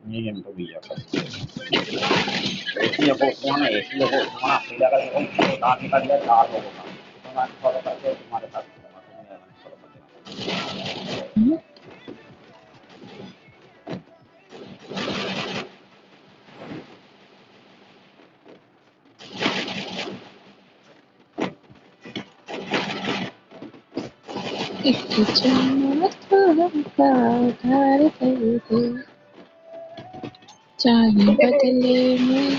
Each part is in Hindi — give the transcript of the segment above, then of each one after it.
ये गेम तो भैया एसी को कौन है एसी को कौन आपके लगा देखो दांत निकाल लिया 4 लोगों का तो मैं फॉलो करके तुम्हारे साथ चलूंगा तुम मेरा फॉलो करके चाहे बदले में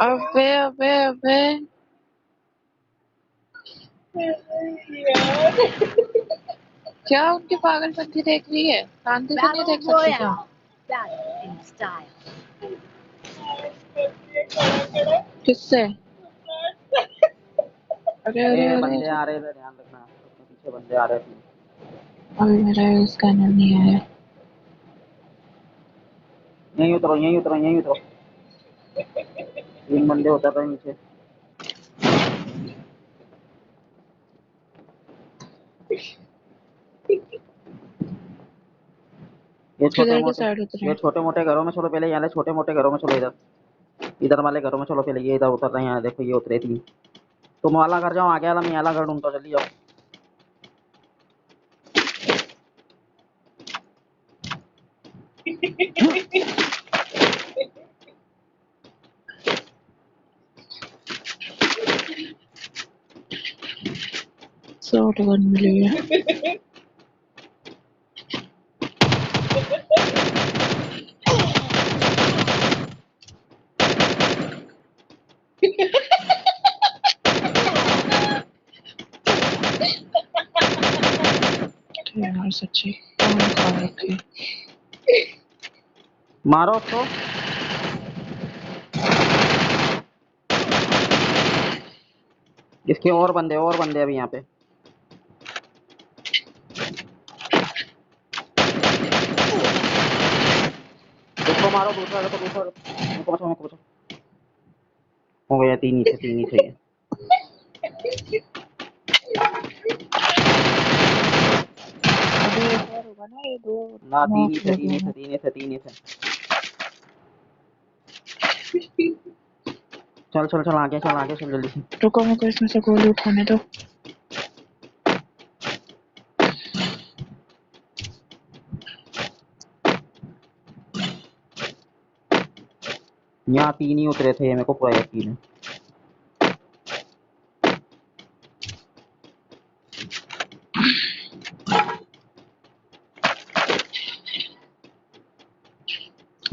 अबे अबे अबे क्या उनकी पागलपंती देख रही है? शांति से नहीं देख सकती क्या? किससे? अरे अरे अरे बंदे आ रहे थे ध्यान रखना पीछे बंदे आ रहे थे अभी मेरा स्कैनर नहीं आया। यहीं उतरो 3 बंदे होता था नीचे ये किधर के साइड उतरे? छोटे मोटे घरों में चलो पहले यहाँ छोटे मोटे घरों में चलो इधर वाले घरों में चलो पहले ये इधर उतर रहे हैं देखो ये उतरे थी तुम वाला घर जाओ आगे वाला मैं वाला घर ढूंढता जल्दी जाओ शॉट गन मिली है। यार सच्ची कौन खा रखी मारो उसको इसके और बंदे अभी यहाँ पे उसको मारो दूसरा बचो हो गया 3 ही थे अभी एक और होगा ना ये दो ना 3 ही नॉक लगे हैं। थे चल आगे चल जल्दी से रुको मेरे को इसमें से गोली उठाने दो। यहाँ 3 ही उतरे थे मेरे को पूरा यकीन है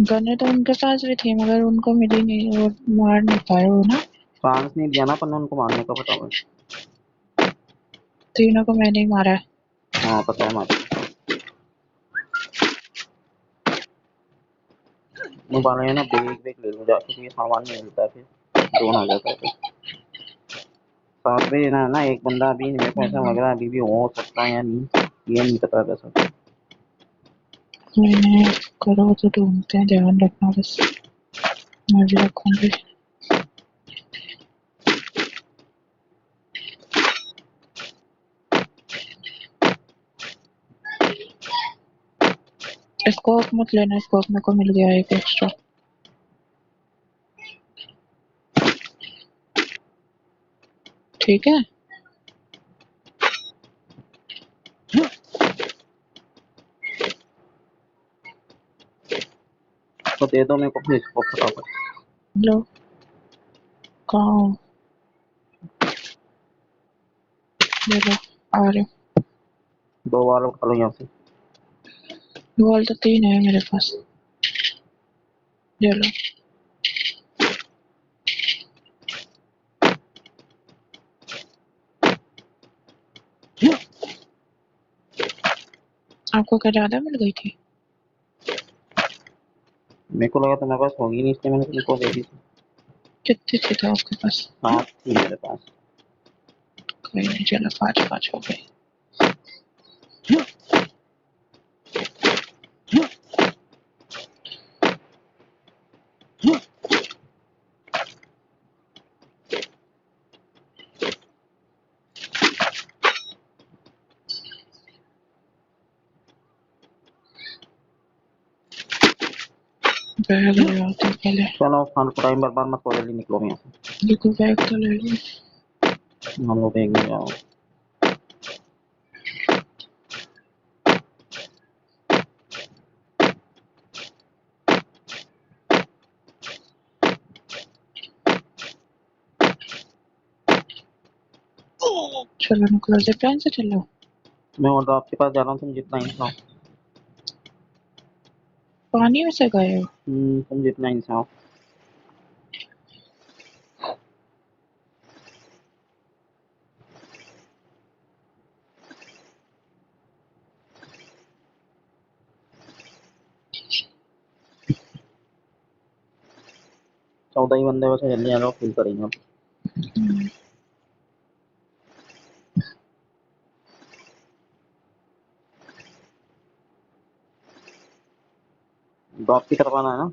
गन्ने तो उनके पास भी थी मगर उनको मिली नहीं और मार नहीं पाए वो ना। चांस नहीं दिया ना अपन उनको मारने का पता है तीनों को मैंने ही मारा है। हाँ पता है मार मोबाइल है ना बेग ले लो जाके क्योंकि सामान नहीं मिलता है फिर ड्रोन आ जाता है फिर साथ में ना एक बंदा अभी मेरे को ऐसा लग रहा है अभी भी हो सकता है या नहीं ये नहीं पता वैसा मैंने करो तो ढूंढते हैं ध्यान रखना बस मैं भी रखूंगी। स्कोप मत लेना स्कोप मेरे को मिल गया एक एक्स्ट्रा। ठीक है तो दे दो मेरे को फिर इसको फटाफट लो कहाँ ले लो आ रहे 2 बार उठा लो यहाँ से बॉल तो 3 है मेरे पास ले लो। आपको क्या ज्यादा मिल गई थी? मेरे को लगा तुम्हारे पास होगी नहीं इसलिए मैंने तुमको दे दी थी कितनी थी तो आपके पास? 7 थी मेरे पास कोई नहीं चलो 5 हो गई। बैग ले आते हैं पहले। चलो फन टाइम बर्बाद मत करो, जल्दी निकलो यहाँ से। देखो बैग तो ले लो। हम लोग एक में जाओ। चलो निकलो, जिप लाइन से चलो। मैं और आपके पास जा रहा हूँ, तुम जितना इंसान। पानी में से गए हो? तुम जितना इंसान। चौदह ही बंदे वैसे, जल्दी आ जाओ, फिल करेंगे। ड्रॉप की तरफ आना है ना।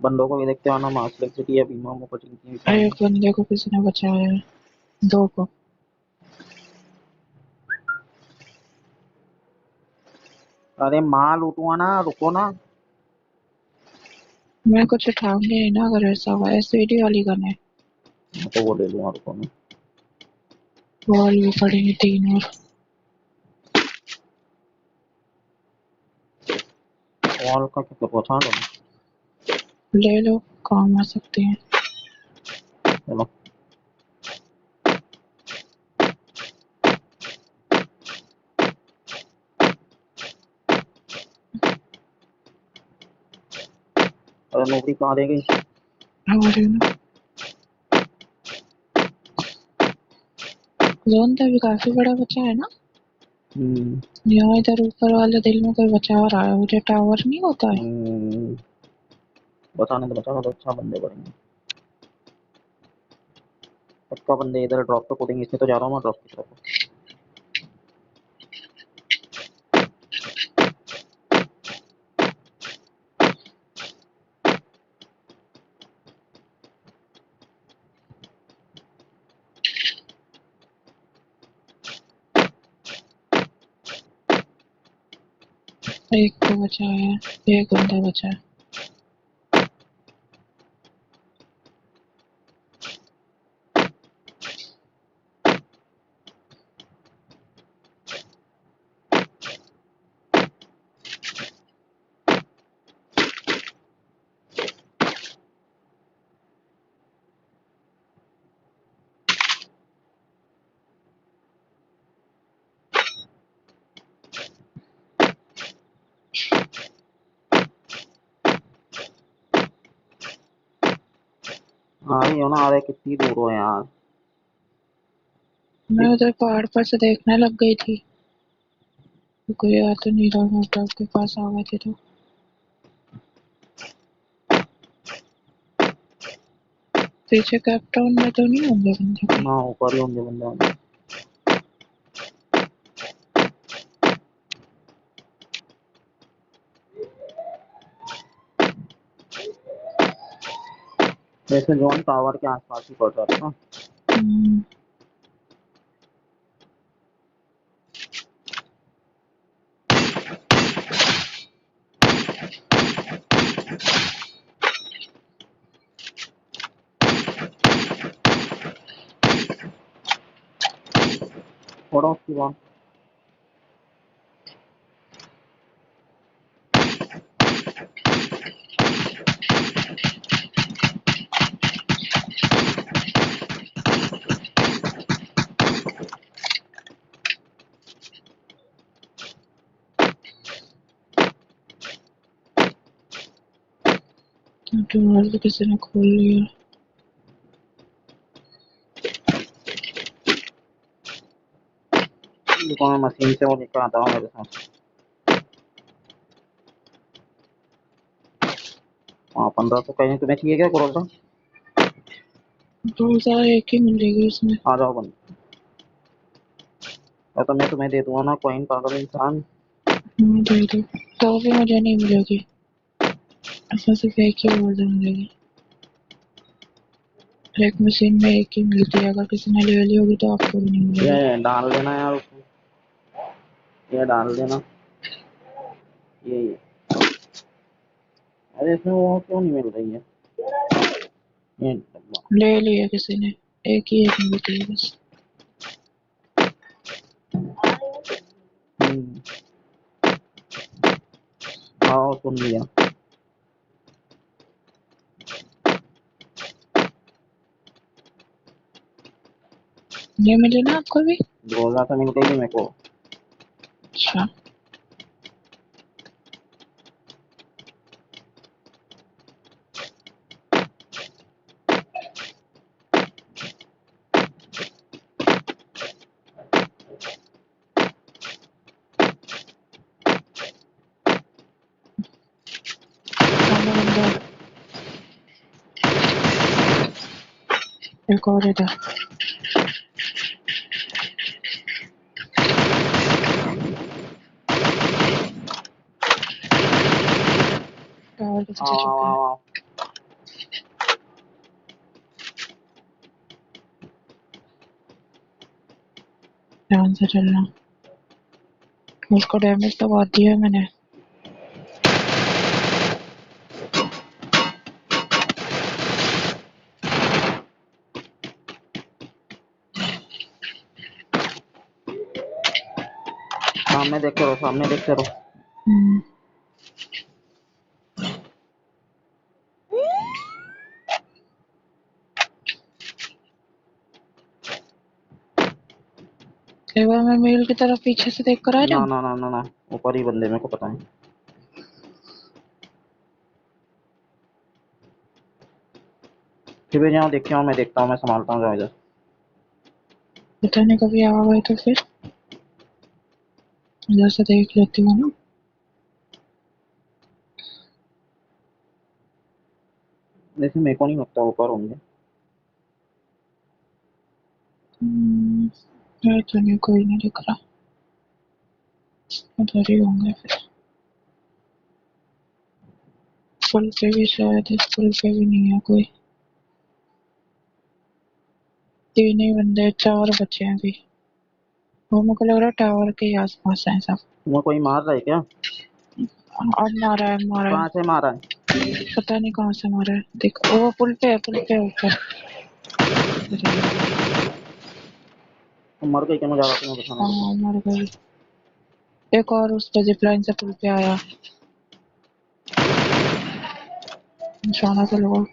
बंदों को भी देखते आना, मास सिटी या बीमा में कोचिंग की। एक बंदे को किसी ने बचाया है, दो को। अरे माल उठवा ना, रुको ना। मैं कुछ उठाऊंगी ना अगर ऐसा हुआ। एसवीडी वाली गन है तो वो ले लूंगा, रुको ना। बॉल भी पड़ेंगे 3 और। वॉल का क्या पहुंचा लो। ले लो, काम आ सकते हैं। चलो अरे नौकरी कहाँ दे गई। जोन तो अभी काफी बड़ा बचा है ना। यहाँ इधर ऊपर वाले दिल में कोई बचा रहा है, मुझे टावर नहीं होता है। बचाने तो अच्छा बंदे पड़ेंगे। पक्का बंदे इधर ड्रॉप पे कूदेंगे, इसमें तो जा रहा हूँ मैं ड्रॉप की तरफ। एक को बचा है, एक बंदा बचा है। हाँ ये हो ना, अरे कितनी दूर हो यार। मैं उधर पहाड़ पर से देखने लग गई थी, कोई आ तो नहीं रहा। मोटर के पास आ गए थे तो। पीछे कैपटाउन में तो नहीं होंगे बंदे? ना ऊपर ही होंगे बंदे। वैसे जोन टावर के आसपास ही पड़ रहा था। थोड़ा उसकी बात। डोर भी किसी ने खोल लिया। मैं मशीन से वो लेकर आता हूँ मेरे साथ। हाँ 1500 कहीं तुम्हें चाहिए क्या करोल। 2000 एक ही मिलेगी उसमें। आ जाओ बंद। तो मैं तुम्हें दे दूंगा ना कॉइन, पागल इंसान। दे दो तो भी मुझे नहीं मिलेगी। ऐसा सिर्फ एक ही वर्जन मिलेगी, एक मशीन में एक ही मिलती है, अगर किसी ने ले ली होगी तो आपको भी नहीं मिलेगी। ये डाल देना यार उसको, ये डाल देना ये। अरे इसमें वो क्यों नहीं मिल रही है ये डब्बा? ले लिया किसी ने, एक ही एक मिलती है बस। हाँ सुन लिया। ये मिले ना आपको भी? रोजा तो मिल गई मेरे को। अच्छा एक और इधर। टावर के पीछे छुप गया। ध्यान से चलना, उसको डैमेज तो बहुत दिया है मैंने। सामने देखते रहो, सामने देखते रहो। एक बार मैं मेल की तरफ पीछे से देख कर आ ना जाऊं? ना ना ना ना, ऊपर ही बंदे, मेरे को पता है। फिर भी जहाँ देखते हो मैं देखता हूँ, मैं संभालता हूँ इधर। पता नहीं कभी आ गए तो फिर इधर से देख लेती हूँ ना। वैसे मेरे को नहीं लगता ऊपर होंगे। तो नहीं, कोई नहीं दिख रहा, उधर ही होंगे फिर। पुल पे भी शायद, इस पुल पे भी नहीं है कोई। तीन ही बंदे, चार बचे हैं अभी। वो मुझे लग रहा है टावर के आस पास है सब। तुम्हें कोई मार रहा है क्या? अब मारा है, मारा कहाँ है। से मारा है? पता नहीं कहाँ से मारा है, देखो वो पुल पे है, पुल पे ऊपर। तुम मर गई क्या? मैं जा रहा हूँ तुम्हें बचाने को। हाँ मर गई। एक और उस पे जिपलाइन से पुल पे आया, निशाना तो लो।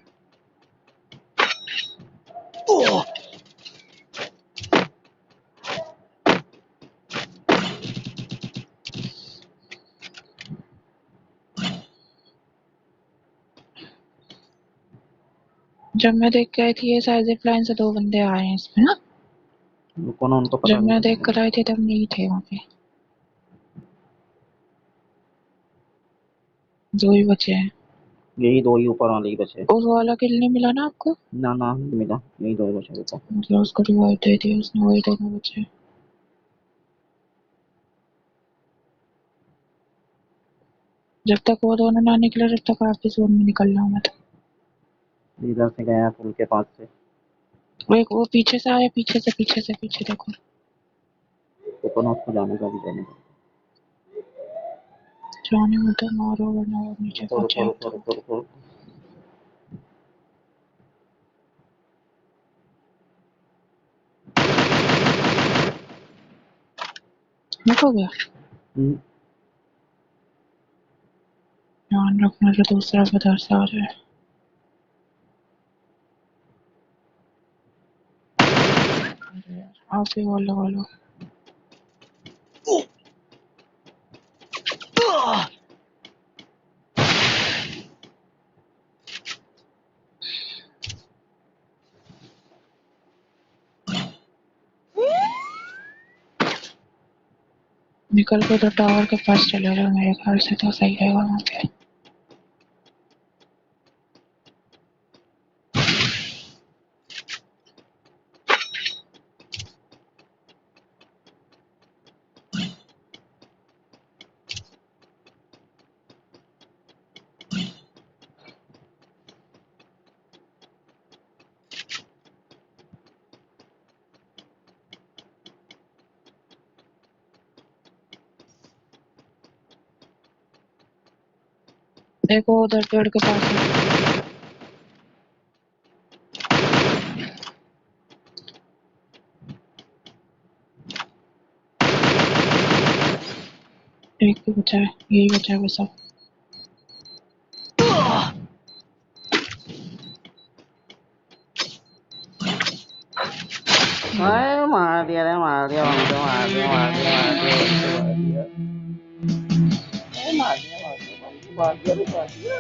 जब मैं देख के आई थी ये शायद जिपलाइन से दो बंदे आए हैं इसमें ना। रुको ना, उनको पता जब नहीं मैं देख चलेगा। कर आई थी तब नहीं थे वहाँ पे, दो ही बचे हैं। यही दो ही ऊपर वाले ही बचे। उस वाला किल नहीं मिला ना आपको? ना ना नहीं मिला, यही दो ही बचे ऊपर। मतलब उसको रिवाइव दे दिया उसने, वही दोनों बचे। जब तक वो दोनों ना निकले तब तक आपकी जोन में निकल रहा हूँ मैं तो। इधर से गया पुल के पास से। वो पीछे से आया, पीछे से, पीछे से, पीछे देखो। ऊपर ना उसको जाने का भी, जाने का। जाने में तो मारो वरना वो नीचे रुको पहुंचे रुको आप रुको तो। रुको रुको। हो गया। ध्यान रखना जो दूसरा उधर से आ रहा है। अरे यार, आप ही वो लगा लो। निकल के तो टावर के पास चले गए, मेरे ख्याल से तो सही रहेगा वहाँ पे। देखो उधर पेड़ के पास है। एक ही बचा है, यही बचा है बस अब। हाय मार दिया रे, मार दिया मार दिया मार दिया मार दिया मार दिया मार दिया मार दिया मार दिया मार दिया।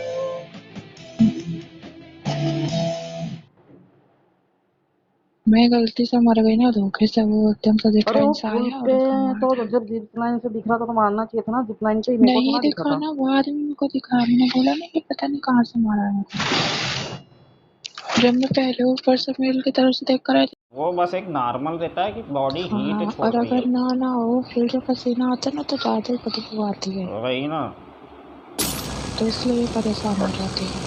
मैं गलती से मर गई ना धोखे से, वो एकदम से अरे वो डिफरेंस पुल आया और पे उसको मार तो दिया। जब जिप लाइन से दिख रहा था तो मारना चाहिए था ना, जिप लाइन पे ही मेरे को नहीं थोड़ा दिखा दिखा था। ना, वो आदमी मेरे को दिखा, मैंने बोला ना कि पता नहीं कहाँ से मारा है मेरे को। जब मैं पहले ऊपर से मेल की तरफ से देख कर आई थी। वो बस एक नॉर्मल रहता है कि बॉडी हीट हाँ, छोड़ और रही अगर है, ना ना हो फिर जो पसीना आता है ना तो ज्यादा ही बदबू आती है, वही ना। तो इसलिए परेशान हो जाती है।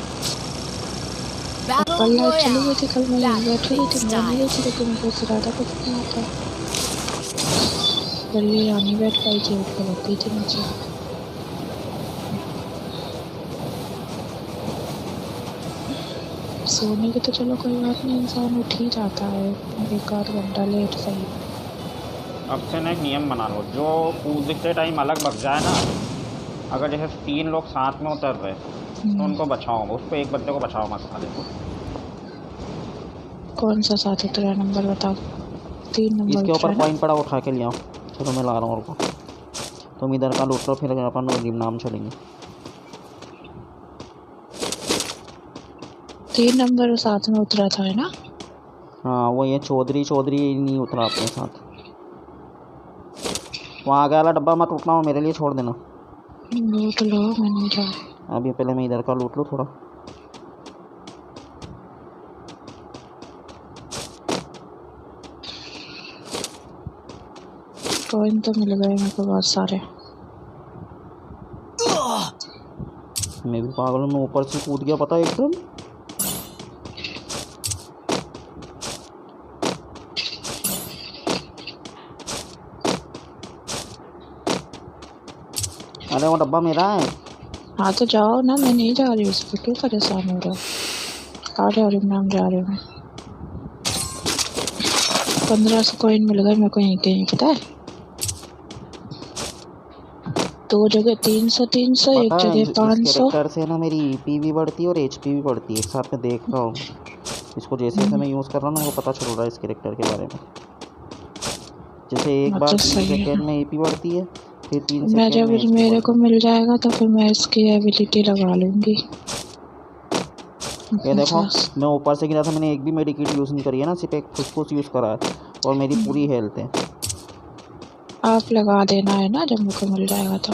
Battle कल लाइट चली गई थी, Royale. कल मैं यहीं Battle बैठी हुई थी, मैं नहीं style. गई थी लेकिन मुझे उससे ज्यादा कुछ नहीं आता। जल्दी यहाँ नहीं बैठ पाई थी, उठ के लग गई थी नीचे। सोने की तो चलो कोई बात नहीं, इंसान उठ ही जाता है एक आध घंटा लेट सही। अब से ना एक नियम बना लो, जो कूदते टाइम अलग भग जाए ना, अगर जैसे 3 लोग साथ में उतर रहे तो उनको बचाओ, उसको एक बंदे को बचाओ मत साले को। कौन सा साथ उतरा नंबर बताओ? 3 नंबर इसके ऊपर उतरा ना। पॉइंट पड़ा, उठा के ले आओ। चलो मैं ला रहा हूँ और को, तुम इधर का लूट लो, फिर अपन नाम चलेंगे। 3 नंबर साथ में उतरा था है ना? हाँ वो ये चौधरी नहीं उतरा अपने साथ। वहाँ आगे वाला डब्बा मत उठना, वो मेरे लिए छोड़ देना। लूट लो, मैं नहीं जा। अभी पहले मैं इधर का लूट लूँ थोड़ा। कॉइन तो मिल गए मेरे को बहुत सारे। मैं भी पागल हूँ, मैं ऊपर से कूद गया पता है एकदम। अरे वो डब्बा मेरा है। हाँ तो जाओ ना, मैं नहीं जा रही उस पर, क्यों परेशान हो रहा हो? कहाँ जा रही हूँ? नाम जा रही हूँ। 1500 कॉइन मिल गए मेरे को यहीं कहीं, पता है? 2 जगह 300 300, एक पता है जगह इस 500। कैरेक्टर से ना मेरी ईपी भी बढ़ती है और एचपी भी बढ़ती है एक साथ में, देख रहा हूँ। इसको जैसे जैसे मैं यूज़ कर रहा हूँ ना, वो पता चल रहा है इस कैरेक्टर के बारे में। जैसे एक बार तो 3 सही है। सेकेंड में ईपी बढ़ती है, फिर 3 मैं सेकेंड जब में एचपी मेरे को बढ़ती मिल जाएगा तो फिर मैं इसकी एबिलिटी लगा लूंगी। है। ये देखो मैं ऊपर से गिरा था, मैंने एक भी मेडिकेट यूज़ नहीं करी है ना, सिर्फ एक फुसफुस यूज़ करा है और मेरी पूरी हेल्थ है। आप लगा देना है ना जब मेरे को मिल जाएगा तो।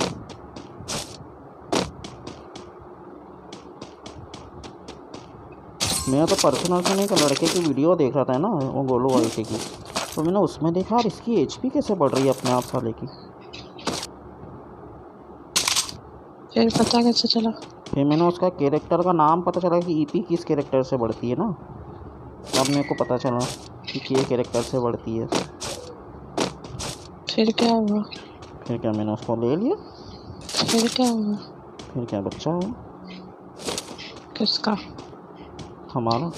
मैं तो पर्सनल से नहीं, लड़के की वीडियो देख रहा था ना, वो गोलू वाले की, तो मैंने उसमें देखा यार इसकी एचपी कैसे बढ़ रही है अपने आप साले की। फिर पता कैसे चला? फिर मैंने उसका कैरेक्टर का नाम पता चला कि ईपी किस कैरेक्टर से बढ़ती है ना, तब मेरे को पता चला कि ये कैरेक्टर से बढ़ती है। फिर क्या हुआ? फिर क्या मैंने उसको ले लिया। फिर क्या हुआ? फिर क्या बच्चा है किसका? हमारा,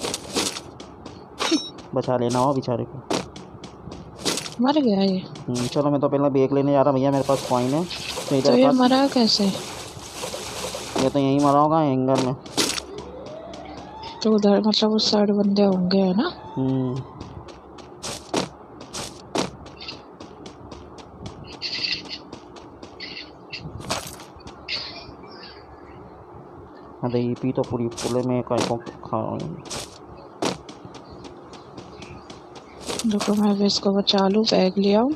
बचा लेना हो बेचारे को। मर गया ये? चलो मैं तो पहले बैग लेने जा रहा भैया, मेरे पास कॉइन है। तो तो इधर ये पास मरा कैसे? ये तो यहीं मरा होगा एंगर में। तो उधर मतलब उस साइड बंदे होंगे है ना? अरे ईपी तो पूरी फुल में काय को खा रहा हूँ। रुको मैं भी इसको बचा लूँ, बैग ले आऊँ,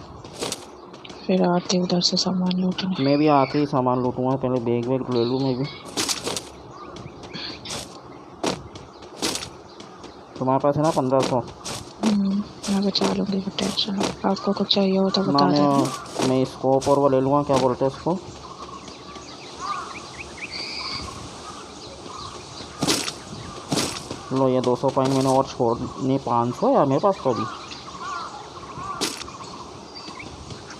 फिर आते उधर से सामान लूटने। मैं भी आके ही सामान लूटूंगा, पहले बैग ले लूँ मैं भी। तुम्हारे पास है ना 1500? मैं बचा लूँगी, टेंशन। आपको कुछ चाहिए हो तो ना बता देना। मैं स्कोप और वो ले लूँगा, क्या बोलते हैं उसको, लो ये 200 कॉइन मैंने और छोड़ नहीं, 500 यार मेरे पास तो अभी।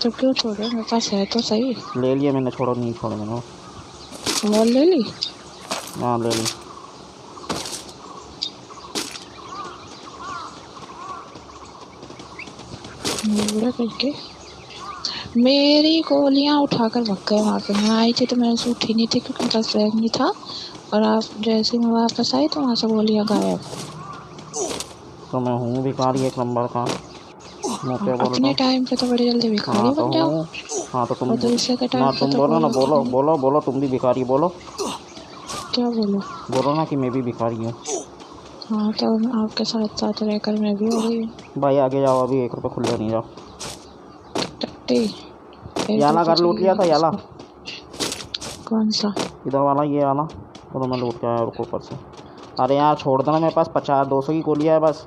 तो क्यों छोड़े, मेरे पास है तो सही। ले लिया मैंने, छोड़ो नहीं छोड़ो मैंने। वॉल ले ली? हाँ ले ली। बुरा करके मेरी गोलियां उठाकर भग गए वहाँ पे। मैं आई थी तो मैंने से उठी नहीं थी क्योंकि 10 बैग नहीं था, और आप जैसे मैं वापस आई तो वहाँ से गोलियां गायब। तो मैं हूँ भिखारी एक नंबर का, मैं क्या बोल रहा अपने हूँ। टाइम पे तो बड़ी जल्दी भिखारी हाँ तो बन जाओ, हूँ। हाँ तो और तुम दूसरे के ना टाइम पे तुम तो बोलो कोई ना, होता बोलो नहीं। बोलो बोलो तुम भी भिखारी बोलो। क्या बोलो? बोलो ना कि मैं भी भिखारी हूँ। हाँ तो आपके साथ साथ रहकर मैं भी हो गई हूँ। भाई आगे जाओ, अभी 1 रुपये खुले नहीं जाओ। टट्टी याला घर लूट लिया था, याला कौन सा? इधर वाला, ये वाला तो मैं लूट के आया रुको ऊपर से। अरे यार छोड़ देना, मेरे पास 50-200 की गोलियाँ है बस।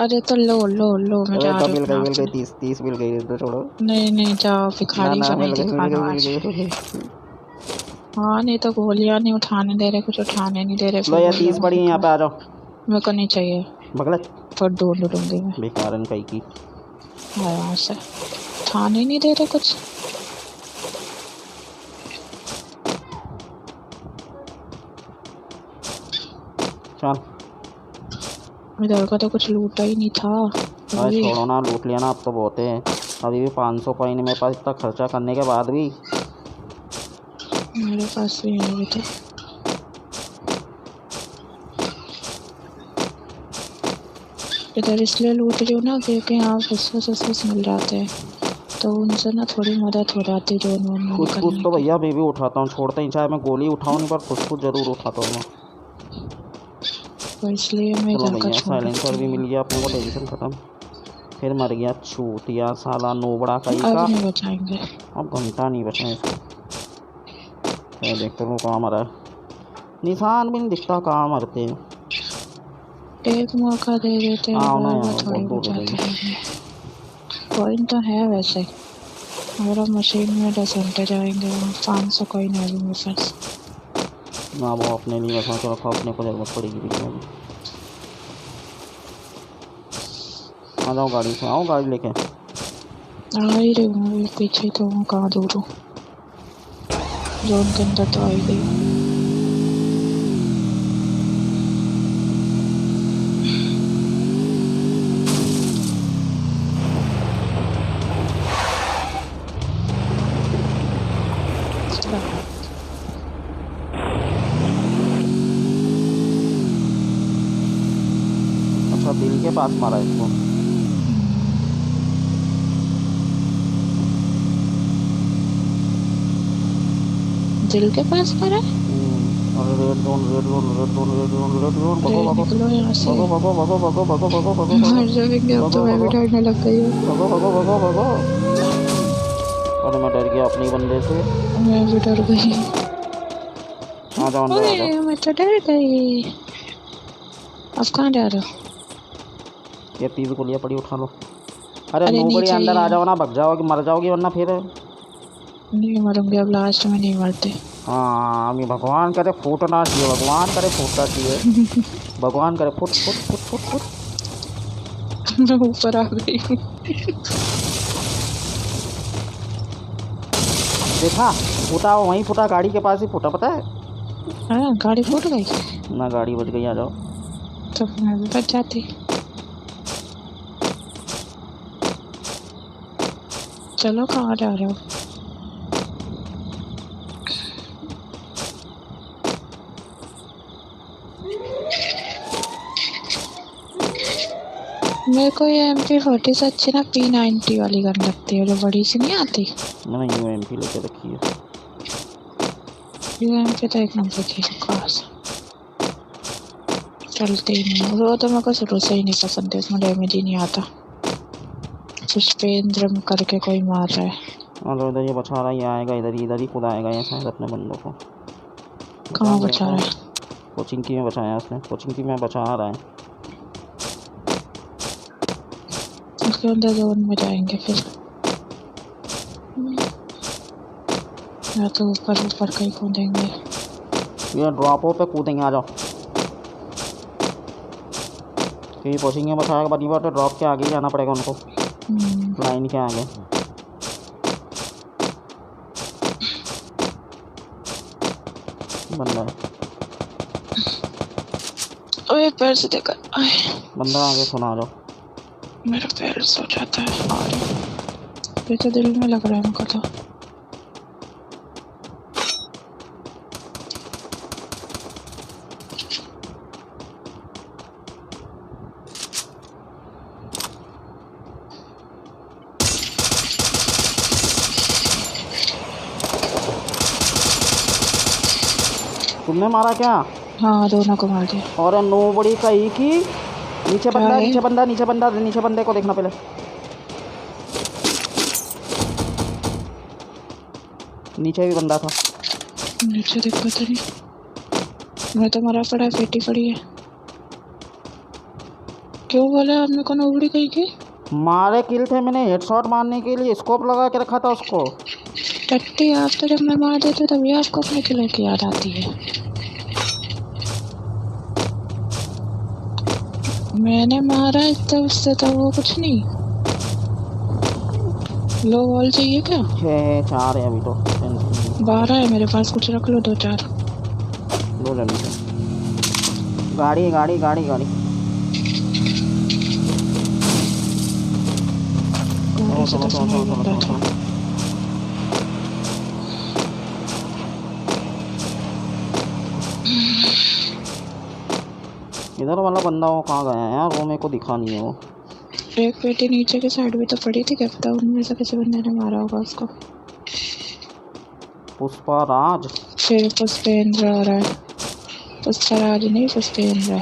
अरे तो लो लो लो, मैं जा रही मिल हूँ गई अपना मिल गई, अपने। 30 मिल गई, तो छोड़ो। नहीं नहीं जाओ, ना भिखारी ना को मिल नहीं गई मिल गई दिखाना मिल आज। गई। हाँ नहीं तो गोलियां नहीं उठाने दे रहे, कुछ उठाने नहीं दे रहे, लो फिर यार बोल 30 रहे पड़ी है, यहाँ पे आ जाओ। मेरे को नहीं चाहिए, बगलत पर ढूंढ ढूंढूंगी मैं। बेकारन कहीं की। हाँ यहाँ से उठाने नहीं दे रहे कुछ। चल इधर का तो कुछ लूटा ही नहीं था अरे अभी। छोड़ो ना, लूट लिया ना, अब तो बहुत है। अभी भी 500 कॉइन मेरे पास, इतना खर्चा करने के बाद भी। मेरे पास भी है अभी तो। इधर इसलिए लूट रही हूँ ना क्योंकि यहाँ फुसफुस मिल जाते हैं, तो उनसे ना थोड़ी मदद हो जाती है जो उन्होंने फुसफुस निकलने तो की। भैया मैं भी उठाता हूँ, छोड़ता ही, चाहे मैं गोली उठाऊँ नहीं, पर फुसफुस जरूर उठाता हूँ मैं। तो इसलिए मैं चलो इधर का भैया छोड़ साइलेंसर रखती भी मिल हूँ। गया अपने को, टेंशन खत्म। फिर मर गया छूतिया साला नोबड़ा कहीं अब का। नहीं बचाएंगे। अब घंटा नहीं बचा है इसको। मैं देखता हूँ कहाँ मरा है, निशान भी नहीं दिखता कहाँ मरते हैं। एक मौका दे देते हैं, आओ ना बार बार यार, थोड़ी बहुत दूर हो बचाते गई। रहेंगे। कॉइन तो है वैसे, अगर हम मशीन में 10 घंटे जाएंगे वहाँ 500 कॉइन है अभी मेरे पास। ना वो अपने लिए बचा के रखो, अपने को जरूरत पड़ेगी भैया अभी। आ जाओ गाड़ी से, आओ गाड़ी लेके। आ ही रही हूँ अभी, पीछे तो हूँ, कहाँ दूर हूँ, जोन के अंदर तो आ ही गई हूँ। अच्छा दिल के पास मारा इसको। दिल के पास मरा है? अरे red zone red zone red zone red zone red zone, भगो अरे भगो निकलो यहाँ से, भगो भगो भगो भगो भगो भगो भगो भगो मर जाएंगे अब तो, भगो मैं भी भगो डरने लग गई हूँ। भगो भगो भगो भगो। अरे मैं डर गया अपने ही बंदे से। मैं भी डर गई। आ जाओ अंदर आ जाओ। अरे मैं तो डर गई। अब कहाँ जा रहे हो? ये 30 गोलियां पड़ी, उठा लो। अरे अरे नहीं नूबड़ी अंदर आ चाहिए। जाओ ना, भग जाओगी, मर जाओगी वरना फिर। नहीं मरूंगी अब, लास्ट में नहीं मरते। हाँ अभी भगवान करे फूटना चाहिए, भगवान करे फूटना चाहिए। भगवान करे foot foot foot foot foot. मैं ऊपर आ गई हूँ। देखा फूटा, वहीं फूटा, गाड़ी के पास ही फूटा, पता है। हाँ गाड़ी फूट गई। ना गाड़ी बच गई, आ जाओ। तो मैं भी बच जाती। चलो कहाँ जा रहे हो? मेरे को ये MP40 से अच्छी ना P90 वाली गन लगती है, जो बड़ी सी नहीं आती। मैंने UMP लेके रखी है। UMP तो एक नंबर की बकवास, चलती ही नहीं। वो तो मेरे को शुरू से ही नहीं पसंद है, उसमें डैमेज ही नहीं आता। पुष्पेंद्र करके कोई मार रहा है। और इधर ये बचा रहा है, ये आएगा इधर ही खुद आएगा ये शायद अपने बंदों को। कहाँ बचा रहा है? कोचिंग की में बचाया उसने, कोचिंग की में बचा रहा है। उसके अंदर जोन में जाएंगे फिर, या तो ऊपर ऊपर कहीं कूदेंगे। ये ड्रॉपों पे कूदेंगे, आ जाओ। क्योंकि कोचिंग में बचाया बनी बात है, ड्रॉप के आगे ही जाना पड़ेगा उनको, लाइन के आगे। बंदा है ओए पैर से देखा, आए बंदा आगे सुना जाओ। मेरा पैर सो जाता है। अरे ये तो दिल में लग रहा है मुझको तो। तुमने मारा क्या? हाँ दोनों को मार दिया। और नो बड़ी कही की नीचे बंदा, क्या है? नीचे बंदा, नीचे बंदा, नीचे बंदे को देखना पहले। नीचे भी बंदा था। नीचे देख पता नहीं, मैं तो मरा पड़ा है, पेटी पड़ी है। क्यों बोले आपने कौन उबड़ी कही की? मारे किल थे मैंने, हेडशॉट मारने के लिए स्कोप लगा के रखा था उसको। टट्टी आप तो जब मैं मार देती हूँ तभी आपको अपने किलो की याद आती है। मैंने मारा है तो उससे तो वो कुछ नहीं। लो बॉल चाहिए क्या? 6-4 है अभी तो। 12 है मेरे पास, कुछ रख लो 2-4। दो जन से। गाड़ी गाड़ी गाड़ी गाड़ी। गाड़ी से तो सुनाई बन रहा था। इधर वाला बंदा वो कहाँ गया है यार? वो मेरे को दिखा नहीं है वो। एक पेटी नीचे के साइड में तो पड़ी थी, क्या पता उनमें से किसी बंदे ने मारा होगा उसको। पुष्पा राज। फिर पुष्पेंद्र हो रहा है। पुष्पराज नहीं, पुष्पेंद्र है।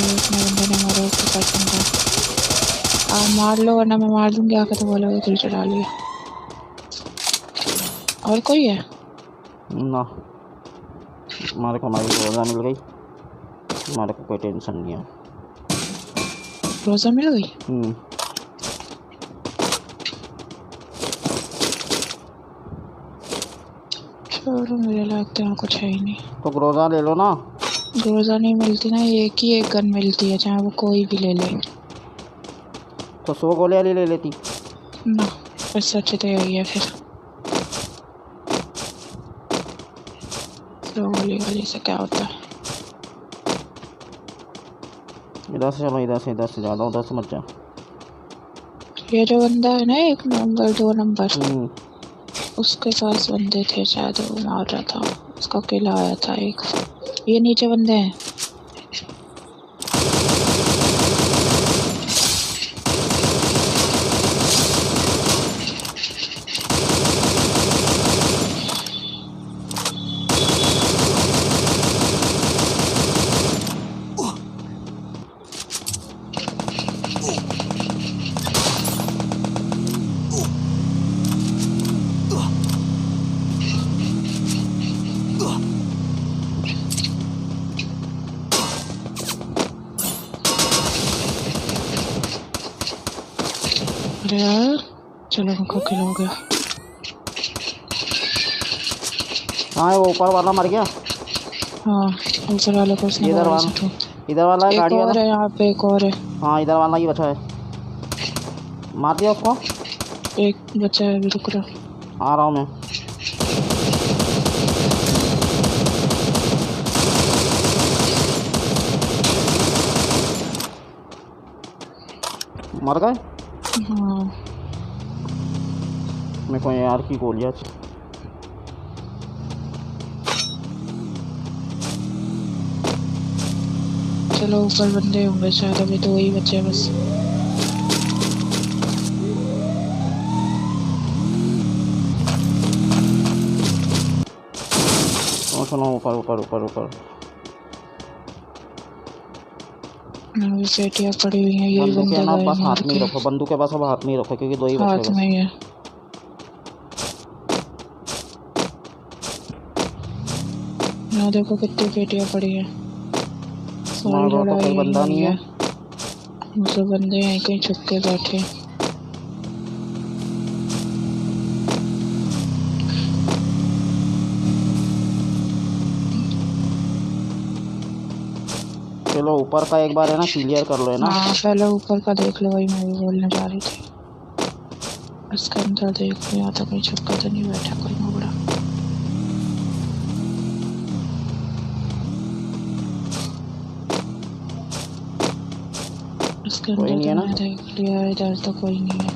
अपने बंदे ने मारा उसके साथ बंदा। आप मार लो वरना मैं मार दूंगी, आके तो बोलोगे किल चढ़ा लिया। और कोई है ना, हमारे को हमारी रोज़ा मिल गई, हमारे को कोई टेंशन नहीं है। रोजा मिल गई? छोड़ो, मेरे लगता है कुछ है ही नहीं। तो ग्रोजा ले लो ना। ग्रोजा नहीं मिलती ना, एक ही एक गन मिलती है, चाहे वो कोई भी ले ले। तो 100 गोलियां ले लेती ना, इससे अच्छी तो यही है फिर। तो गोली गोली से क्या होता है? इधर से चलो, इधर से ज़्यादा उधर से मत जाओ। ये जो बंदा है ना 1 नंबर 2 नंबर, उसके पास बंदे थे शायद, वो मार रहा था, उसका किला आया था एक। ये नीचे बंदे हैं। अरे यार चलो, उनको किल हो गया। हाँ वो ऊपर वाला मर गया। हाँ ऊपर वाले को उसने इधर वाला, इधर वाला है, गाड़ी वाला है यहाँ पे, एक और है। हाँ इधर वाला ही बचा है, मार दिया उसको। एक बचा है, अभी रुक रहा। आ रहा हूँ मैं। मर गए। हाँ मेरे को यार की गोलियाँ। चलो ऊपर बंदे होंगे शायद, अभी 2 ही बचे बस। चलो ऊपर ऊपर ऊपर ऊपर। पेटियाँ पड़ी हुई हैं, यही बंदूक बंदा ना गए बस मार हाथ में ही के। रखो, बंदूक के पास अब हाथ में ही रखो क्योंकि 2 ही बचे हाथ बस। में ही है। यहाँ देखो कितनी पेटियाँ पड़ी है। सारी तो लड़ाई कोई बंदा नहीं है। मुझे बंदे यहीं कहीं छुप के बैठे। चलो ऊपर का एक बार है ना क्लियर कर लो, है ना। हाँ पहले ऊपर का देख लो, वही मैं भी बोलने जा रही थी। इसके अंदर देख लिया तो कोई छक्का तो नहीं बैठा कोई मुगड़ा। इसके कोई अंदर नहीं तो है ना? मैंने देख लिया, इधर तो कोई नहीं है।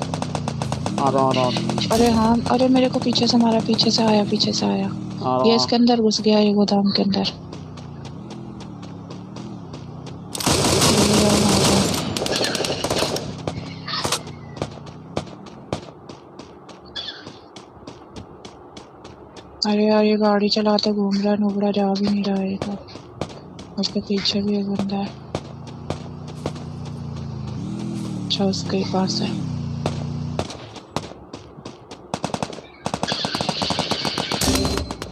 आ रहा अरे हाँ, अरे मेरे को पीछे से मारा, पीछे से आया, पीछे से आया। आ ये रहा। इसके अंदर घुस गया, ये गोदाम के अंदर। अरे यार ये गाड़ी चलाते घूम रहा है, नुबड़ा जा भी नहीं रहा है। तो उसके पीछे भी एक बंदा है। अच्छा उसके ही पास है।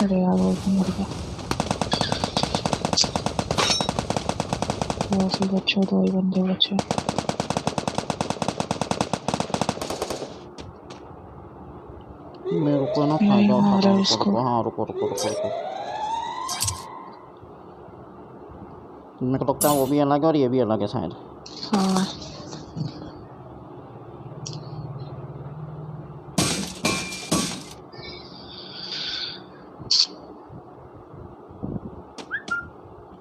अरे यार वो भी मर गया। वो भी बच्चे, दो ही बंदे बचे। मेरे को ना यही फायदा मारा उठाता हूँ। उसको। रुको हाँ, रुको रुको रुको रुको। मेरे को लगता है वो भी अलग है और ये भी अलग है शायद। हाँ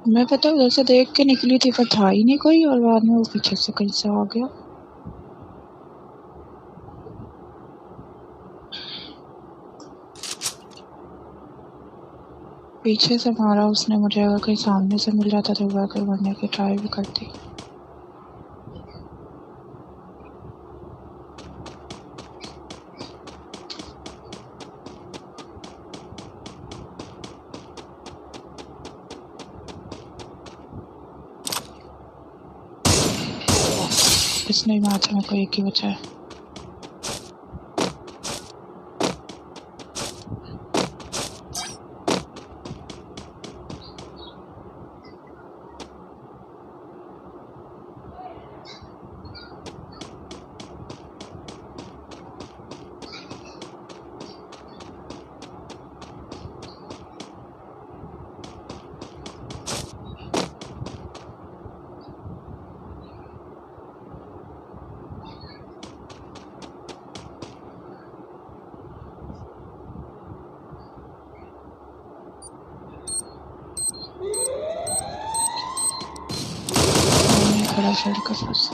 मैं पता उधर से देख के निकली थी, पर था ही नहीं कोई, और बाद में वो पीछे से कहीं से आ गया। पीछे से मारा उसने मुझे, अगर कहीं सामने से मिल जाता तो वाकई मरने की ट्राई भी करती। इसने ही मारा था, मेरे को एक ही बचा है। खड़ा सड़क के पास।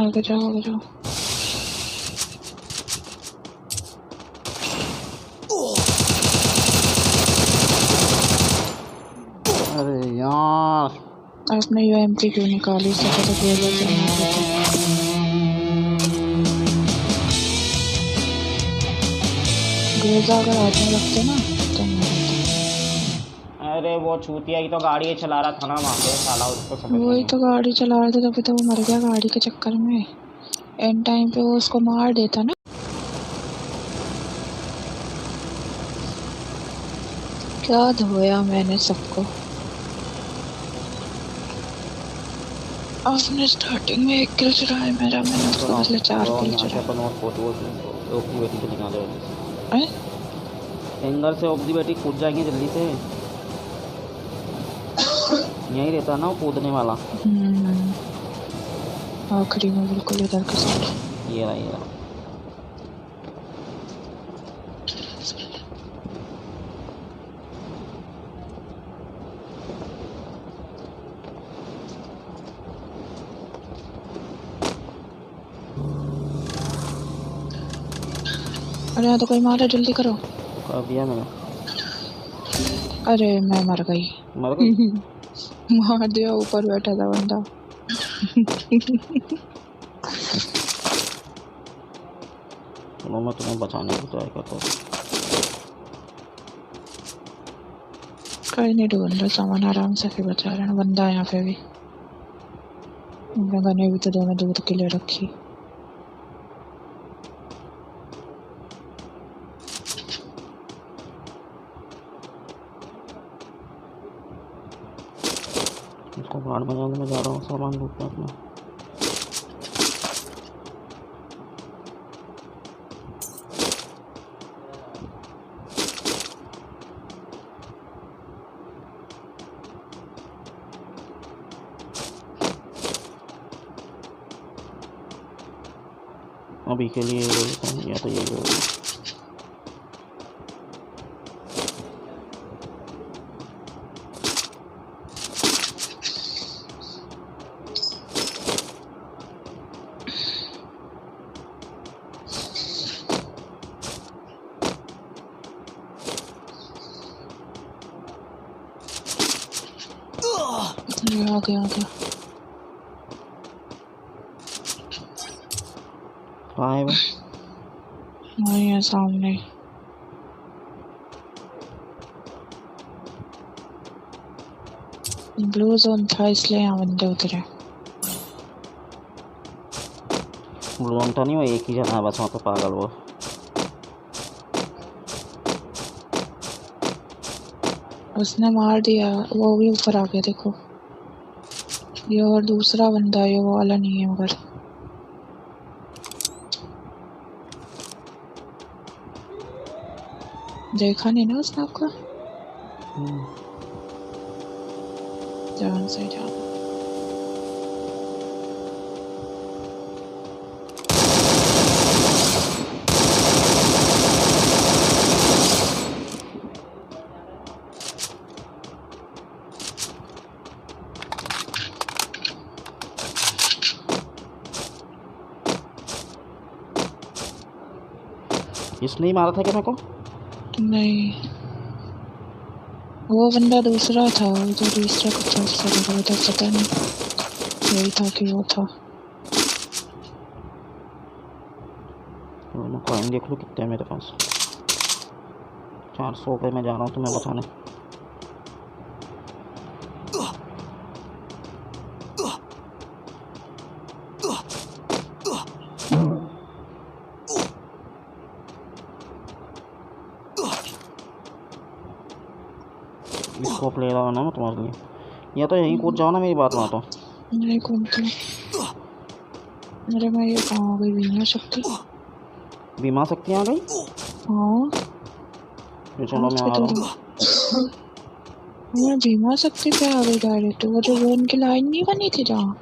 आगे जाओ आगे जाओ। अरे यार आपने यूएमपी क्यों निकाली? सके तो गोला से मारा था। ग्रेजा अगर हाथ में रखते ना तो मारा था। अरे वो चूतिया ही तो गाड़ी चला रहा था ना वहाँ पे, साला उसको समझ में वही नहीं। तो गाड़ी चला रहे थे, तभी तो वो मर गया गाड़ी के चक्कर में। एंड टाइम पे वो उसको मार देता ना। क्या धोया मैंने सबको। आपने स्टार्टिंग में 1 किल चुराया मेरा, मैंने उसको बदले 4 किल चुराया। अपन और फोटो ओपी बेटी को निकाले हैं? एंगल से ओपी बेटी कूद जाएगी जल्दी से। यहीं रहता ना वो कूदने वाला। आखिरी में बिल्कुल इधर के साइड। ये रहा। अरे यहाँ तो कोई मारा, जल्दी करो। कर दिया मैंने। अरे मैं मर गई। मर गई? मार दिया, ऊपर बैठा था बंदा। चलो मैं तुम्हें बचाने की ट्राई करता हूँ। कहीं नहीं ढूंढ रहा सामान, आराम से फिर बचा रहा बंदा है यहाँ पे भी। गने भी तो दोनों दूध के लिए रखी। भाड़ में जाने में जा रहा हूँ सामान लूटने अपना। अभी के लिए या तो ये होगा। आ गया कहाँ है वो? वही है सामने। ब्लू जोन था इसलिए यहाँ बंदे उतरे। ब्लू जोन था नहीं, वो एक ही जना है बस वहाँ पे पागल वो। उसने मार दिया, वो भी ऊपर आ गया देखो। ये और दूसरा बंदा है, वो वाला नहीं है मगर। देखा नहीं ना उसने आपको? जान से जान। इसने ही मारा था क्या मेरे को? नहीं, वो बंदा दूसरा था, वो जो दूसरा कुछ ऐसा लग रहा था, पता नहीं यही था कि वो था। मैं कॉइन देख लूँ कितने हैं मेरे पास। 400 पे मैं जा रहा हूँ तुम्हें बताने। स्कोप ले रहा हूँ ना मैं तुम्हारे लिए। या तो यहीं कूद जाओ ना, मेरी बात मानो। नहीं कूदती। अरे मैं ये कहाँ आ गई? बीमा शक्ति। बीमा शक्ति आ गई? हाँ चलो मैं आ रहा हूँ। मैं बीमा शक्ति पे आ गई डायरेक्ट। वो जो जोन की लाइन नहीं बनी थी जहाँ,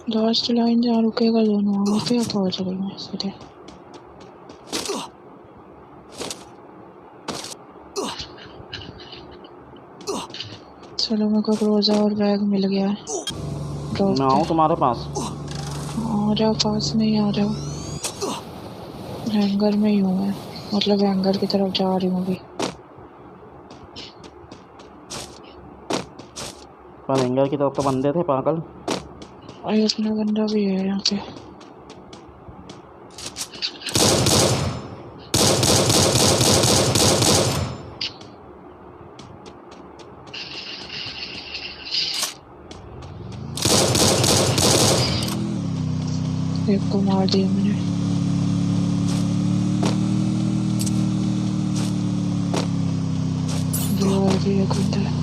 लास्ट लाइन जहाँ रुकेगा जोन, वहाँ पे पहुँच गई मैं सीधे। चलो मेरे को रोजा और बैग मिल गया है। मैं आऊँ तुम्हारे पास? आ जाओ, पास में ही आ जाओ। हैंगर में ही हूँ मैं, मतलब हैंगर की तरफ जा रही हूँ अभी। पर हैंगर की तरफ तो बंदे थे पागल। अरे अपना बंदा भी है यहाँ पे। एक को मार दिया मैंने। और भी एक बंदा है।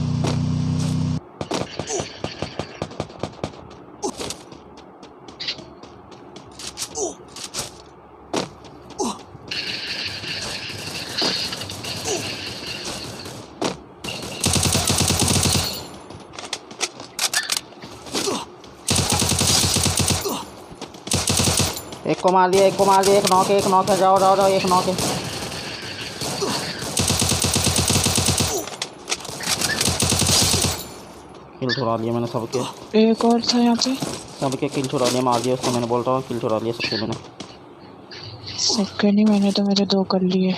एक को मार लिया, एक को मार लिया। एक नॉक है। जाओ जाओ जाओ, एक नॉक है। किल छुड़ा लिया मैंने सबके। एक और था यहाँ पे। सबके किल छुड़ा लिया, मार दिया उसको मैंने। बोल रहा हूँ किल छुड़ा लिया सबके मैंने। सबके नहीं, मैंने तो मेरे 2 कर लिए।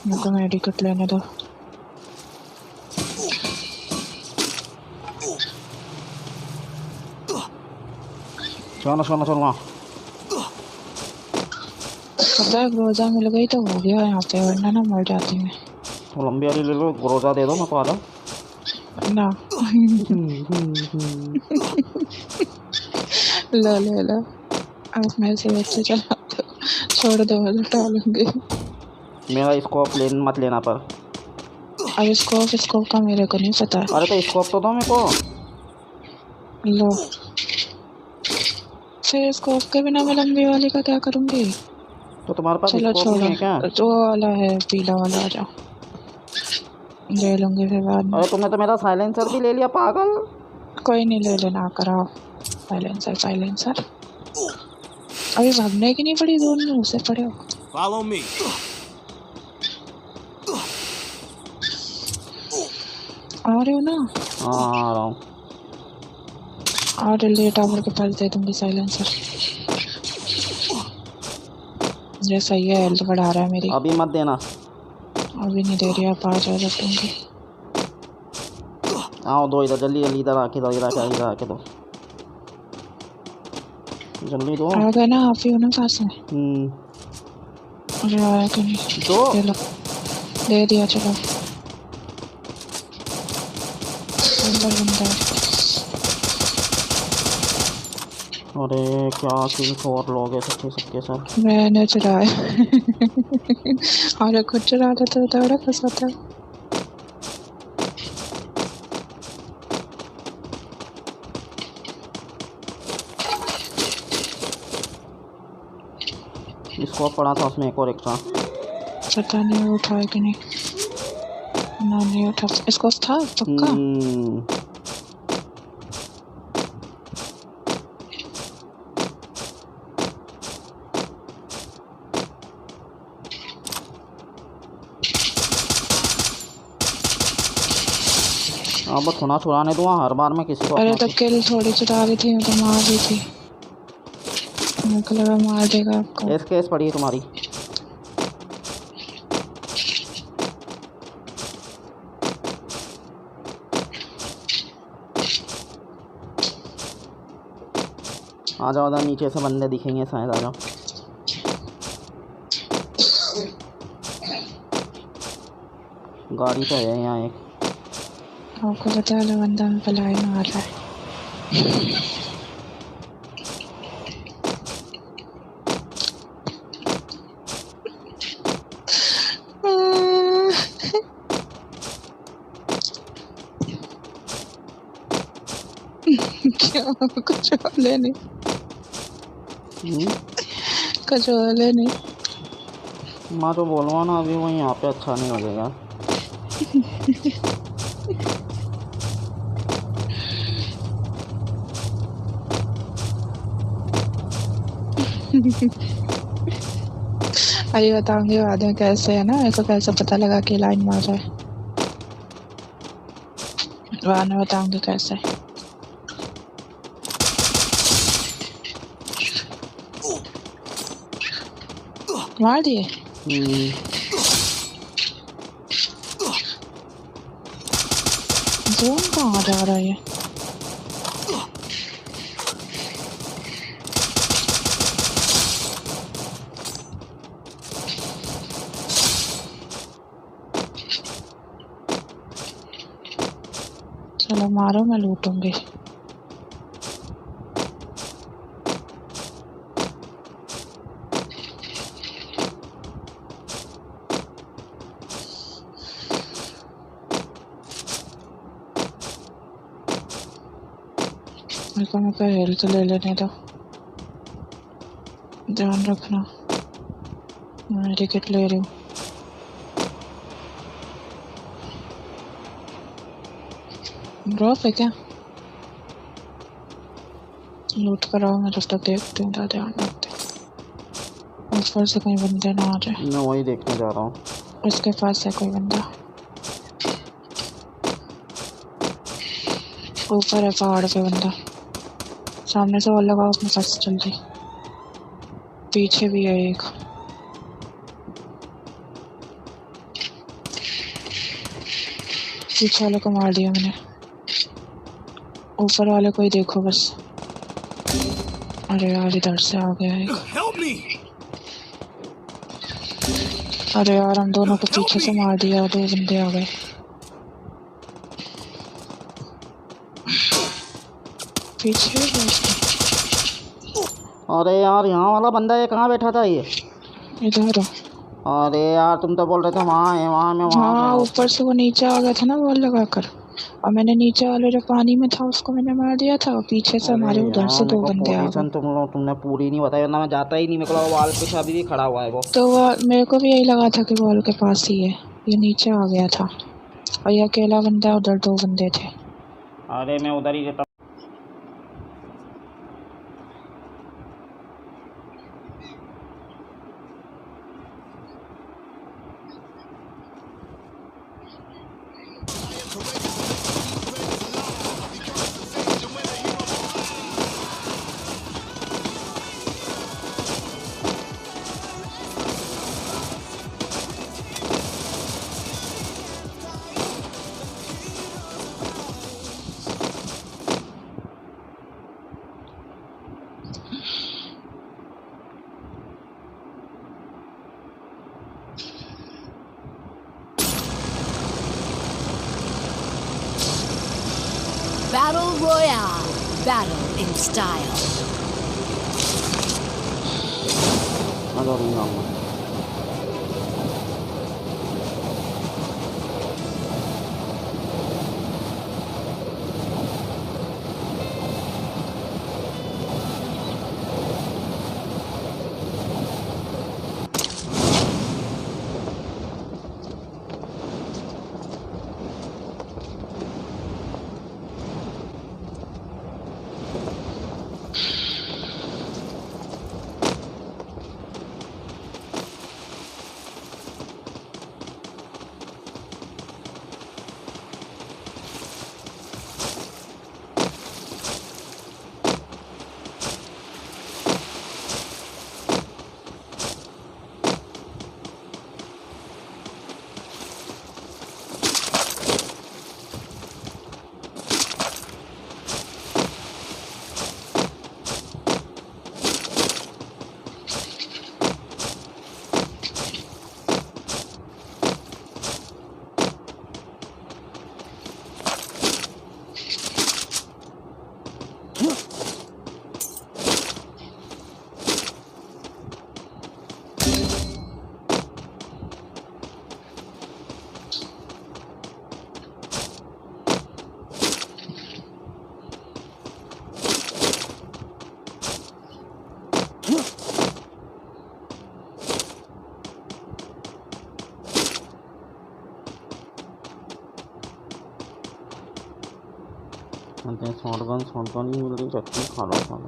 मेरे को मेडिकेट लेने दो। चलो वहाँ। पता है रोजा मिल गई तो हो गया यहाँ पे, वरना ना मर जाती मैं। लंबी वाली ले लो, रोजा दे दो, मैं तो आ जाऊँ ना। लो अब मैं से बच्चे चला छोड़ दो, डालूंगी। मेरा स्कोप मत लेना पर। अब स्कोप का मेरे को नहीं पता। अरे तो स्कोप तो दो मेरे को। लो, फिर स्कोप के बिना मैं लंबी वाली का क्या करूँगी? तो तुम्हारे पास चलो स्कोप नहीं है क्या? छोड़ो, जो वाला है पीला वाला आ जाओ, ले लूँगी फिर बाद में। अरे तुमने तो मेरा साइलेंसर भी ले लिया पागल। कोई नहीं, ले लेना, कराओ साइलेंसर। साइलेंसर अभी भागने की नहीं पड़ी, दूर में उसे पड़े हो। Follow me. आ रहे हो ना? हाँ आ रहा हूँ। और ले टावर के पास दे दूँगी साइलेंसर। ये सही है, हेल्थ बढ़ा रहा है मेरी। अभी मत देना। अभी नहीं दे रही, आप आ जाओ जब दूँगी। आओ दो इधर, जल्दी जल्दी इधर आके दो, इधर आके दो, जल्दी दो। आ गए ना आप ही हो ना पास में? अरे आया क्यों नहीं? दो। ले लो, दे दिया, चलो। अंदर बंदा है। अरे क्या किल फोर लोग हैं सबके सब। मैंने चुराया। और खुद चुरा लेते तो बड़ा फंसा था। इसको पड़ा था उसमें एक और एक्स्ट्रा। पता नहीं उठाया कि नहीं। ना नहीं उठा, इसको था पक्का। अब थोड़ा छुड़ाने दूँ हर बार में किसी को। अरे तो किल थोड़ी चुरा रही थी, मैं तो मार रही थी, मेरे को लगा मार देगा आपको। केस पड़ी है तुम्हारी। आ जाओ, उधर नीचे से बंदे दिखेंगे शायद, आ जाओ। गाड़ी तो है यहाँ एक। आपको पता है बंदा में पलाई मार रहा है। क्या कुछ वाले नहीं, कुछ वाले नहीं। मैं तो बोलूँगा ना, अभी वहीं यहाँ पे अच्छा नहीं लगेगा। अरे बताऊंगी बाद में कैसे है ना, मेरे को कैसे पता लगा कि लाइन मार रहा है, बाद में बताऊंगी कैसे। मार दिए। जोन कहाँ जा रहा है? चलो मारो, मैं लूटूंगी। मेरे को हेल्थ ले लेने दो, ध्यान रखना। मैं टिकट ले रही हूँ। ड्रॉप है क्या? लूट कर आओ, मैं जब तक देखती हूँ, ध्यान रखते। ऊपर से कहीं बंदे ना आ जाए। मैं वही देखने जा रहा हूँ। उसके पास है कोई बंदा, ऊपर है पहाड़ पे बंदा। सामने से वॉल लगाओ अपने पास, जल्दी। पीछे भी है एक। पीछे वाले को मार दिया मैंने, ऊपर वाले को ही देखो बस। अरे यार इधर से आ गया एक। अरे यार हम दोनों को पीछे से मार दिया, दो बंदे आ गए। पीछे अरे यार यहाँ वाला बंदा ये कहाँ बैठा था ये? इधर। अरे यार तुम तो बोल रहे थे वहाँ है, वहाँ में। हाँ ऊपर से वो नीचे आ गया था ना वॉल लगाकर, और मैंने नीचे वाले जो पानी में था उसको मैंने मार दिया था, और पीछे से अरे हमारे उधर से यार, मेरे 2 को बंदे आ पोजीशन गए। तुमने पूरी नहीं बताई, वरना मैं जाता ही नहीं। मेरे को लगा वाल पे से अभी भी खड़ा हुआ है वो। तो वो मेरे को भी यही लगा था कि वॉल के पास ही है, ये नीचे आ गया था और ये अकेला बंदा, उधर 2 बंदे थे। अरे मैं उधर ही रहता। Battle Royale. Battle in style. मैं तो नहीं आऊंगा। शॉटगन नहीं मिल रही, चक्की खा लो।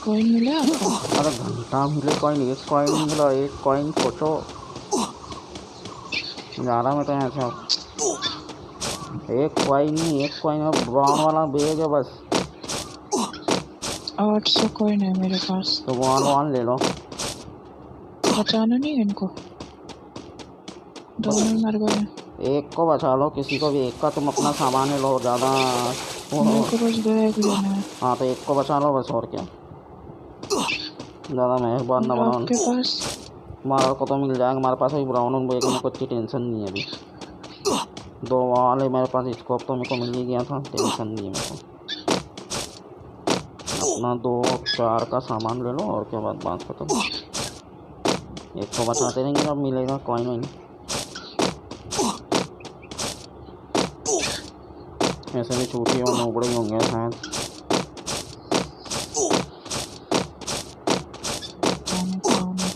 कॉइन मिला आपको? अरे घंटा मिले कॉइन, एक कॉइन मिला, एक कॉइन सोचो। जा रहा मैं तो यहाँ से अब। एक कॉइन नहीं, एक कॉइन और ब्राउन वाला बैग है बस। 800 कॉइन है मेरे पास। तो वन ले लो। बचाना नहीं है इनको, दोनों ही मर गए। एक को बचा लो, किसी को भी एक का, तुम अपना सामान ले लो ज़्यादा। मेरे को बस बैग लेना है। हाँ तो एक को बचा लो बस, और क्या। ज़्यादा मेहरबान ना बनाओ। आपके पास हमारा को तो मिल जाएगा, हमारे पास अभी ब्राउन बैग में कुछ टेंशन नहीं है अभी। 2 वाले मेरे पास, स्कोप तो मेरे को मिल ही गया था, टेंशन नहीं है मेरे को। अपना 2-4 का सामान ले लो और क्या, बात खत्म। एक को बचाते रहेंगे, अब मिलेगा कॉइन वाइन। ऐसे भी छूटी और नोबड़े ही होंगे शायद।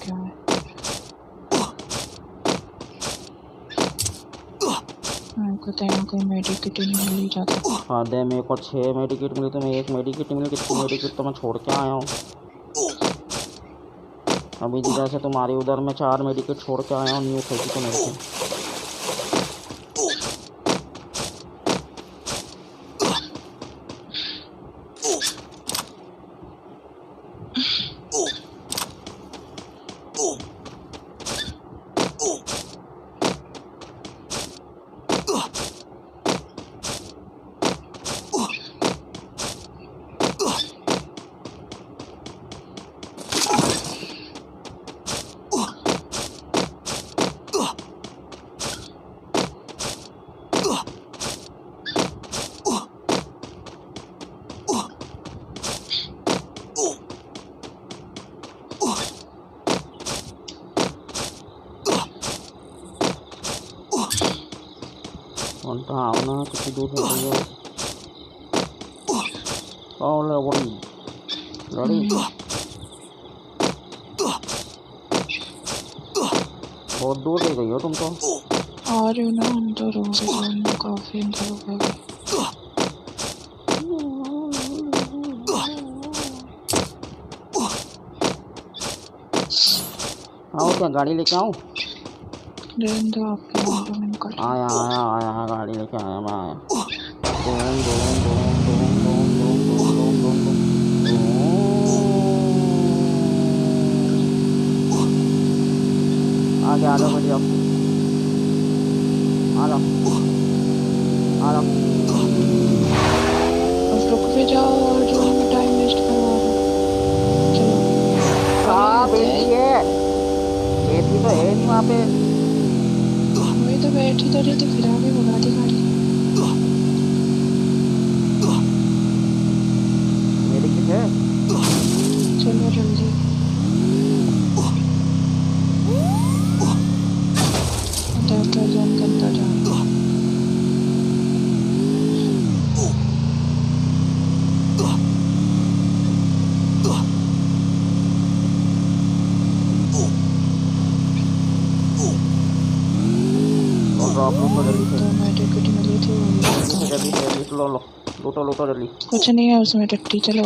क्या है? मेरे को कोई मेडिकेट नहीं मिल जाता। हाँ दे, मेरे को 6 मेडिकेट मिली, तो मैं 1 मेडिकेट मिली। कितनी मेडिकेट तो मैं छोड़ के आया हूँ अभी। जिधर से तुम्हारी उधर में 4 मेडिकेट छोड़ के आया हूँ, न्यू खेती तो मेरे से। आओ ना, कितनी दूर हो रही है। ले बड़ी लड़ी। बहुत दूर ले गई हो तुम तो। आ रही हूँ ना, अंदर हो गए, काफी अंदर हो गए। आओ क्या, गाड़ी लेके आऊँ? आया आया आया, गाड़ी लेके आया मैं, आया। आगे आ जाओ, बढ़िया आ जाओ आ जाओ। रुक भी जाओ और जो टाइम वेस्ट करवा रहे। चलो कहाँ बैठी है? बैठी तो है नहीं वहाँ पे। वही तो बैठी तो रही थी, फिर आगे भगा दी गाड़ी। मेरी किस है? चलो जल्दी। डेल्टा जोन के अंदर जाओ। लो लूटो जल्दी। कुछ नहीं है उसमें टट्टी, चलो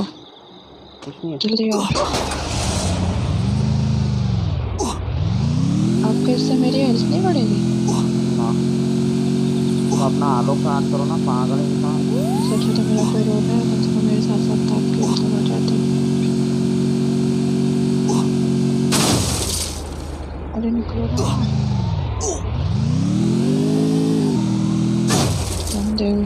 कुछ नहीं है, जल्दी आओ। आपके इससे मेरी हेल्थ नहीं बढ़ेगी? हाँ तो अपना आलो काट करो ना, पागल इंसान। सोचो तो मेरा कोई रोड है, कम से कम मेरे साथ साथ आपकी हेल्थ बढ़ जाती। अरे निकलो ना, देव।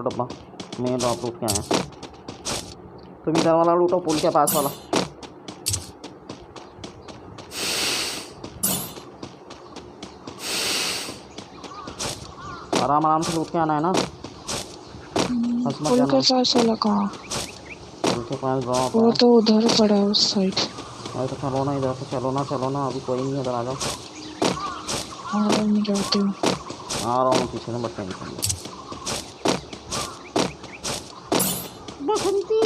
लूटो डब्बा, मैं ड्रॉप लूट के आया। तुम इधर वाला लूटो, पुल के पास वाला। आराम आराम से लूट के आना है ना, बस मत पुल जाना। के पास वाला कहाँ? पुल के पास ड्रॉप वो है। तो उधर पड़ा है उस साइड। अरे तो चलो ना, इधर से चलो ना, अभी कोई नहीं है, इधर आ जाओ। हाँ मैं जाती हूँ। आ रहा हूँ पीछे से, बट टेंशन नहीं। बसंती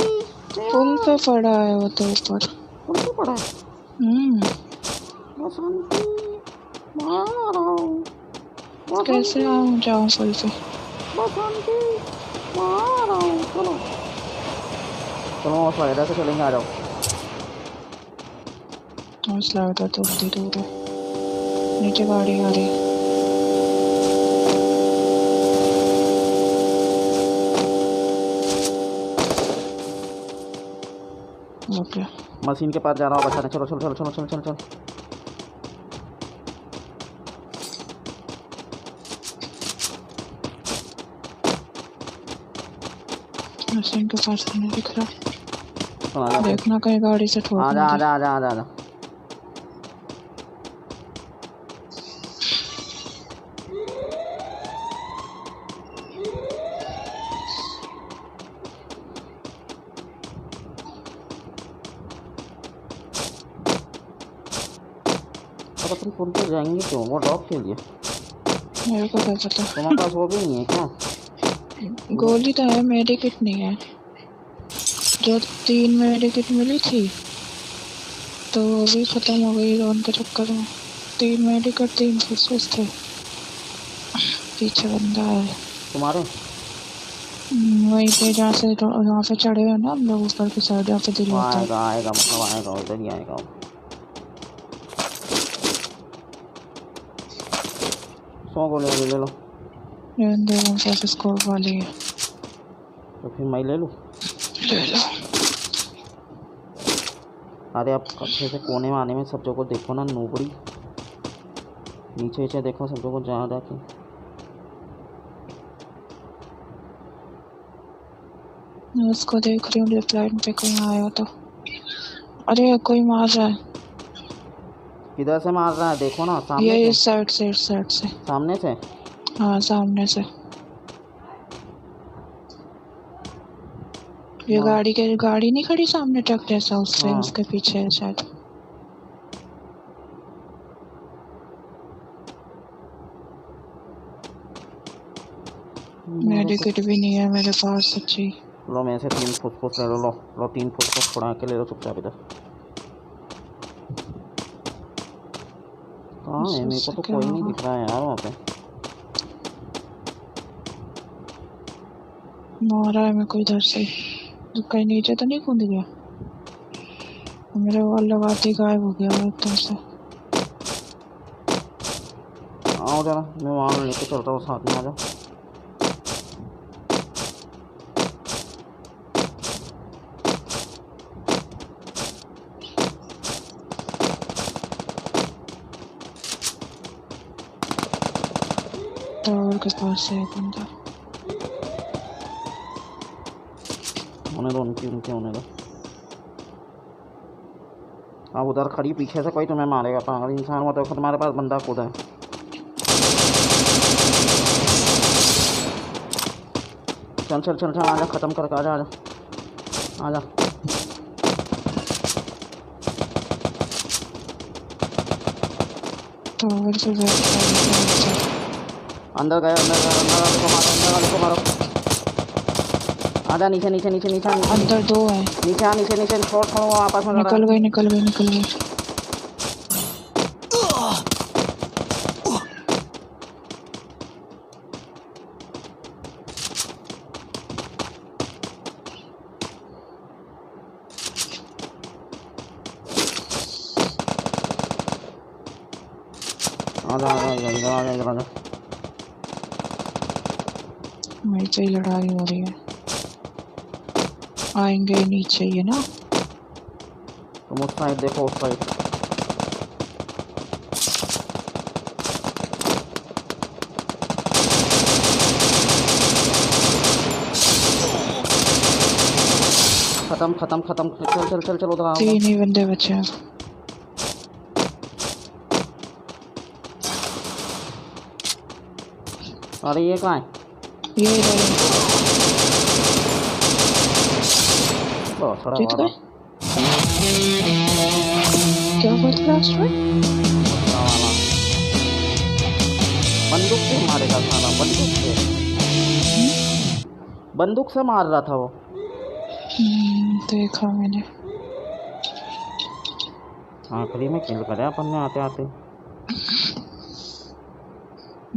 पुल पे पड़ा है वो तो ऊपर। पुल पे पड़ा है। बसंती मैं आ रहा हूँ। कैसे आऊँ जाऊँ पुल पे? बसंती मैं आ रहा हूँ। चलो चलो स्लाइडर से चलेंगे, आ जाओ। स्लाइडर तो उतनी दूर है, नीचे गाड़ी आ रही है। ओके मशीन के पास जा रहा हूँ बचाने। चलो चलो चलो चलो चलो चलो चलो। मशीन के पास तो नहीं दिख रहा, चलो आ जा, देखना कहीं गाड़ी से ठोक आ जा ना आ दे। जा आ जा आ जा आ जा। अब अपन पुल पे जाएंगे क्यों? वो ड्रॉप के लिए? मेरे को क्या पता। तुम्हारे पास वो भी नहीं है क्या? गोली तो है, मेडिकिट नहीं है। जो 3 मेडिकिट मिली थी तो वो भी खत्म हो गई ड्रोन के चक्कर में। 3 मेडिकिट 3 फिक्सेस थे। पीछे बंदा है तुम्हारे? वहीं पे जहाँ पे चढ़े हैं ना हम लोग, ऊपर की साइड जहाँ पे दिल वो होता है। आएगा आएगा, मतलब आएगा, इधर ही आएगा। 100 गोलियाँ ले लो। ये स्कोर वाली है, तो फिर मैं ले लूँ? ले लो। अरे आप अच्छे से कोने में आने में सब जगह देखो ना, नोबड़ी। नीचे नीचे देखो सब जगह, जा जाके। मैं उसको देख रही हूँ, लेफ्ट लाइन पे कहीं आया तो। अरे कोई मार रहा है। किधर से मार रहा है? देखो ना, सामने ये से। इस साइड से। सामने से? हाँ सामने से। ये हाँ गाड़ी नहीं खड़ी सामने ट्रक जैसा, उससे हाँ। उसके पीछे है शायद। मेडिकेट भी नहीं है मेरे पास सच्ची। लो मेरे से 3 फुसफुस ले लो। लो लो 3 फुसफुस फोड़ा के ले लो चुपचाप इधर। कहाँ है? मेरे को तो कोई नहीं दिख रहा है यार वहाँ पे। मारा है मेरे को इधर से, तो कहीं नीचे तो नहीं कूद गया? मेरे वॉल लगाते गायब हो गया वो एकदम से। आओ जरा, मैं वहाँ लेके चलता हूँ, साथ में आ जाओ। टावर के पास है बंदा। होने दो, उनके होने दो। अब उधर खड़ी पीछे से कोई तुम्हें मारेगा, पागल इंसान। वो तो तुम्हारे पास बंदा खुद है। चल चल चल चल, आजा, खत्म करके आजा आजा आजा। टावर से अंदर गए, अंदर गए, अंदर वाले को मारो, अंदर वाले को मारो। आजा नीचे नीचे नीचे नीचे नीचे। अंदर 2 है। नीचे आ, नीचे नीचे, छोड़ छोड़, वो आपस में लड़ रहा है। निकल गई। आजा आजा इधर आजा इधर आजा। वहीं पे ही लड़ाई हो रही है। आएंगे नीचे ही है ना। तुम उस साइड देखो, उस साइड। खत्म खत्म खत्म। चल चल चल चल उधर आओ। 3 ही बंदे बचे हैं। अरे ये कहाँ है? ये इधर है। बहुत सारा जीत वाला। गए। क्या हुआ था लास्ट में? वाला वाला। बंदूक से मारेगा साला, बंदूक से। बंदूक से मार रहा था वो। देखा मैंने। आखिरी में किल करे अपन ने आते आते।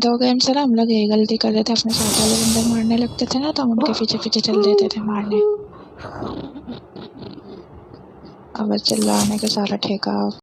2 गेम से ना हम लोग यही गलती कर रहे थे, अपने साथ वाले बंदे मारने लगते थे ना तो हम उनके पीछे पीछे चल देते थे मारने। अब चिल्लाने का सारा ठेका